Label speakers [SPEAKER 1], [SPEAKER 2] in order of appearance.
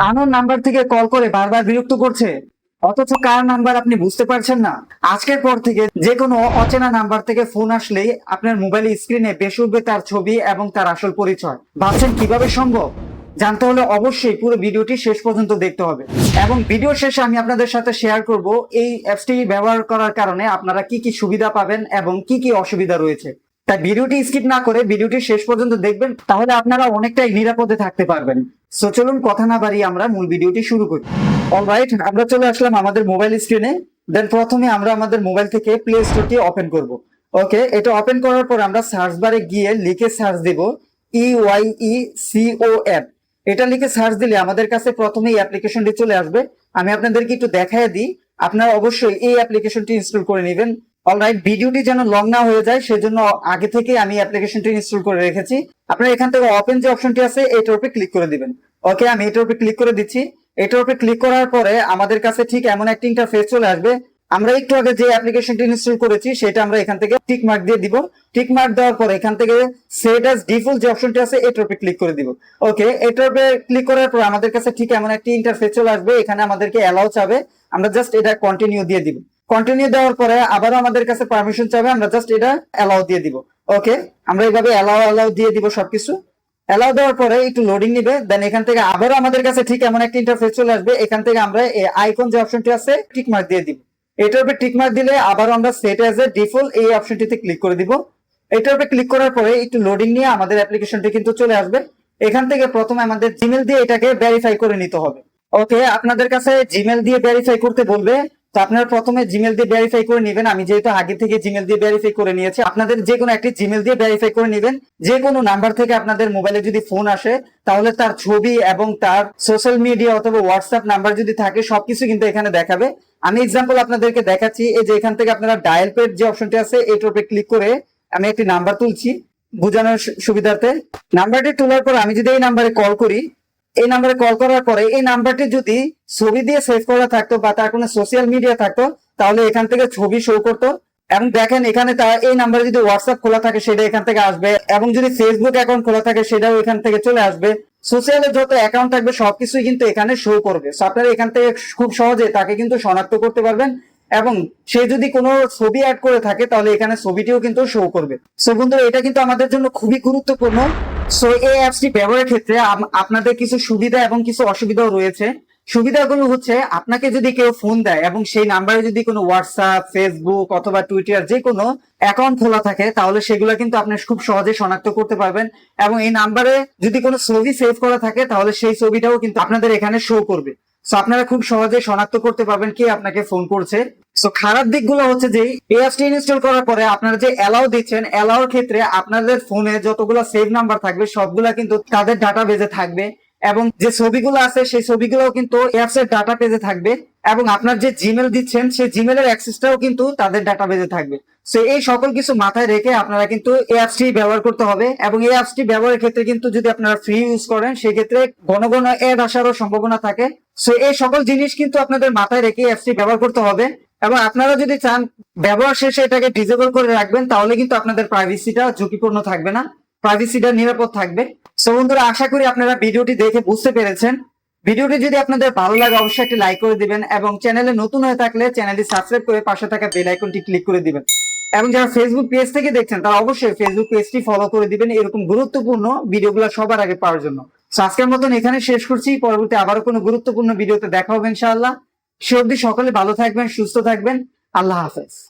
[SPEAKER 1] Unknown number থেকে call করে বারবার বিরক্ত করছে, অথচ কার নাম্বার আপনি বুঝতে পারছেন না। আজকের পর থেকে যে কোনো অচেনা নাম্বার থেকে ফোন আসলেই আপনার মোবাইল স্ক্রিনে ভেসে উঠবে তার ছবি এবং তার আসল পরিচয়। ভাবছেন কিভাবে সম্ভব? জানতে হলে অবশ্যই পুরো ভিডিওটি শেষ পর্যন্ত দেখতে হবে, এবং ভিডিও শেষে আমি আপনাদের সাথে শেয়ার করব এই অ্যাপসটি ব্যবহার করার কারণে আপনারা কি কি সুবিধা পাবেন এবং কি কি অসুবিধা রয়েছে। তাই ভিডিওটি স্কিপ না করে ভিডিওটি শেষ পর্যন্ত দেখবেন, তাহলে আপনারা অনেকটাই নিরাপদে থাকতে পারবেন। সো চলুন কথা না বাড়িয়ে আমরা মূল ভিডিওটি শুরু করি। অলরাইট, আমরা চলে আসলাম আমাদের মোবাইল স্ক্রিনে। দেন প্রথমে আমরা আমাদের মোবাইল থেকে প্লে স্টোরটি ওপেন করব। ওকে, এটা ওপেন করার পর আমরা সার্চ বারে গিয়ে লিখে সার্চ দেব EYECON। এটা লিখে সার্চ দিলে আমাদের কাছে প্রথমে এই অ্যাপ্লিকেশনটি চলে আসবে। আমি আপনাদেরকে একটু দেখায় দিই, আপনারা অবশ্যই এই অ্যাপ্লিকেশনটি ইনস্টল করে নেবেন। অলরাইট, ভিডিওটি যেন লং না হয়ে যায় সেজন্য আগে থেকে আমি অ্যাপ্লিকেশনটি ইনস্টল করে রেখেছি। আপনারা এখান থেকে ওপেন যে অপশনটি আছে এটার উপরে ক্লিক করে দিবেন। ওকে, আমি এটার উপরে ক্লিক করে দিচ্ছি। এটার উপরে ক্লিক করার পরে আমাদের কাছে ঠিক এমন একটা ইন্টারফেস চলে আসবে। আমরা একটু আগে যে অ্যাপ্লিকেশনটি ইনস্টল করেছি সেটা আমরা এখান থেকে টিক মার্ক দিয়ে দিব। টিক মার্ক দেওয়ার পরে এখান থেকে সেট অ্যাজ ডিফল্ট যে অপশনটি আছে এটার উপরে ক্লিক করে দিব। ওকে, এটার উপরে ক্লিক করার পর আমাদের কাছে ঠিক এমন একটা ইন্টারফেস চলে আসবে। এখানে আমাদেরকে অ্যালাউ চাবে, আমরা জাস্ট এটা কন্টিনিউ দিয়ে দিব। কন্টিনিউ দেওয়ার পরে আবারও আমাদের কাছে পারমিশন চাবে, আমরা জাস্ট এটা অ্যালাউ দিয়ে দিব। ওকে, আমরা এইভাবে অ্যালাউ দিয়ে দিব সবকিছু। অ্যালাউ দেওয়ার পরে একটু লোডিং নিবে, দেন এখান থেকে আবারও আমাদের কাছে ঠিক এমন একটা ইন্টারফেস চলে আসবে। এখান থেকে আমরা এই আইকন যে অপশনটি আছে টিক মার্ক দিয়ে দিব। এটার উপরে টিক মার্ক দিলে আবারও আমরা সেট অ্যাজ এ ডিফল্ট এই অপশনটিতে ক্লিক করে দিব। এটার উপরে ক্লিক করার পরে একটু লোডিং নিয়ে আমাদের অ্যাপ্লিকেশনটি কিন্তু চলে আসবে। এখান থেকে প্রথমে আমাদের জিমেল দিয়ে এটাকে ভেরিফাই করে নিতে হবে। ওকে, আপনাদের কাছে জিমেল দিয়ে ভেরিফাই করতে বলবে, তো আপনারা প্রথমে জিমেল দিয়ে ভেরিফাই করে নেবেন। আমি যেহেতু আগে থেকে জিমেল দিয়ে ভেরিফাই করে নিয়েছি, আপনাদের যে কোনো একটি জিমেল দিয়ে ভেরিফাই করে নেবেন। যে কোনো নাম্বার থেকে আপনাদের মোবাইলে যদি ফোন আসে তাহলে তার ছবি এবং তার সোশ্যাল মিডিয়া অথবা হোয়াটসঅ্যাপ নাম্বার যদি থাকে সবকিছু কিন্তু এখানে দেখাবে। আমি এক্সাম্পল আপনাদেরকে দেখাচ্ছি। এই যে এখান থেকে আপনারা ডায়াল পেড যে অপশনটি আছে এটার উপরে ক্লিক করে আমি একটি নাম্বার তুলছি বোঝানোর সুবিধার্থে। নাম্বারটি তোলার পর আমি যদি এই নাম্বারে কল করি, এই নাম্বারে কল করার পরে এই নাম্বারটি যদি ছবি দিয়ে সেভ করা থাকতো বা তার কোনো সোশ্যাল মিডিয়া থাকতো তাহলে এখান থেকে ছবি শো করতো। এবং দেখেন এখানে তার এই নাম্বারে যদি হোয়াটসঅ্যাপ খোলা থাকে সেটা এখান থেকে আসবে, এবং যদি ফেসবুক অ্যাকাউন্ট খোলা থাকে সেটাও এখান থেকে চলে আসবে। সোশ্যালে যত অ্যাকাউন্ট থাকবে সবকিছুই কিন্তু এখানে শো করবে। সো আপনারা এখান থেকে খুব সহজে তাকে কিন্তু শনাক্ত করতে পারবেন, এবং সে যদি কোনো ছবি অ্যাড করে থাকে তাহলে এখানে ছবিটিও কিন্তু শো করবে। সো বন্ধুরা, এটা কিন্তু আমাদের জন্য খুবই গুরুত্বপূর্ণ। সো এই অ্যাপসটি ব্যবহারের ক্ষেত্রে আপনাদের কিছু সুবিধা এবং কিছু অসুবিধাও রয়েছে। সুবিধাগুলো হচ্ছে, আপনাকে যদি কেউ ফোন দেয় এবং সেই নাম্বারে যদি কোনো হোয়াটসঅ্যাপ, ফেসবুক অথবা টুইটার যে কোনো অ্যাকাউন্ট খোলা থাকে তাহলে সেগুলো কিন্তু আপনি খুব সহজে শনাক্ত করতে পারবেন। এবং এই নাম্বারে যদি কোনো ছবি সেভ করা থাকে তাহলে সেই ছবিটাও কিন্তু আপনাদের এখানে শো করবে। সো আপনারা খুব সহজে শনাক্ত করতে পারবেন কে আপনাকে ফোন করছে। সো খারাপ দিকগুলো হচ্ছে যে এই অ্যাপসটি ইনস্টল করার পরে আপনারা যে অ্যালাউ দিচ্ছেন, অ্যালাউর ক্ষেত্রে আপনাদের ফোনে যতগুলো সেভ নাম্বার থাকবে সবগুলা কিন্তু তাদের ডাটা বেজে থাকবে, এবং যে ছবিগুলো আছে সেই ছবিগুলো কিন্তু অ্যাপস এর ডাটা পেজে থাকবে, এবং আপনার যে জিমেল দিচ্ছেন সেই জিমেলের অ্যাক্সেসটাও কিন্তু তাদের ডাটা বেজে থাকবে। সো এই সকল কিছু মাথায় রেখে আপনারা কিন্তু এই অ্যাপসটি ব্যবহার করতে হবে। এবং এই অ্যাপসটি ব্যবহারের ক্ষেত্রে কিন্তু যদি আপনারা ফ্রি ইউজ করেন সেক্ষেত্রে ঘন ঘন অ্যাড আসারও সম্ভাবনা থাকে। সো এই সকল জিনিস কিন্তু আপনাদের মাথায় রেখে অ্যাপসটি ব্যবহার করতে হবে। এবং আপনারা যদি চান ব্যবহার শেষে এটাকে ডিসেবল করে রাখবেন তাহলে কিন্তু আপনাদের প্রাইভেসিটা ঝুঁকিপূর্ণ থাকবে না, প্রাইভেসিটা নিরাপদ থাকবে। সো বন্ধুরা, আশা করি আপনারা ভিডিওটি দেখে বুঝতে পেরেছেন। ভিডিওটি যদি আপনাদের ভালো লাগে অবশ্যই একটি লাইক করে দিবেন, এবং চ্যানেলে নতুন হয়ে থাকলে চ্যানেলটি সাবস্ক্রাইব করে পাশে থাকা বেল আইকনটি ক্লিক করে দিবেন। এবং যারা ফেসবুক পেজ থেকে দেখছেন তারা অবশ্যই ফেসবুক পেজটি ফলো করে দিবেন এরকম গুরুত্বপূর্ণ ভিডিওগুলো সবার আগে পাওয়ার জন্য। সো আজকের মতন এখানে শেষ করছি, পরবর্তী আবারও কোনো গুরুত্বপূর্ণ ভিডিওতে দেখা হবে ইনশাআল্লাহ। সে অবধি সকলে ভালো থাকবেন, সুস্থ থাকবেন। আল্লাহ হাফেজ।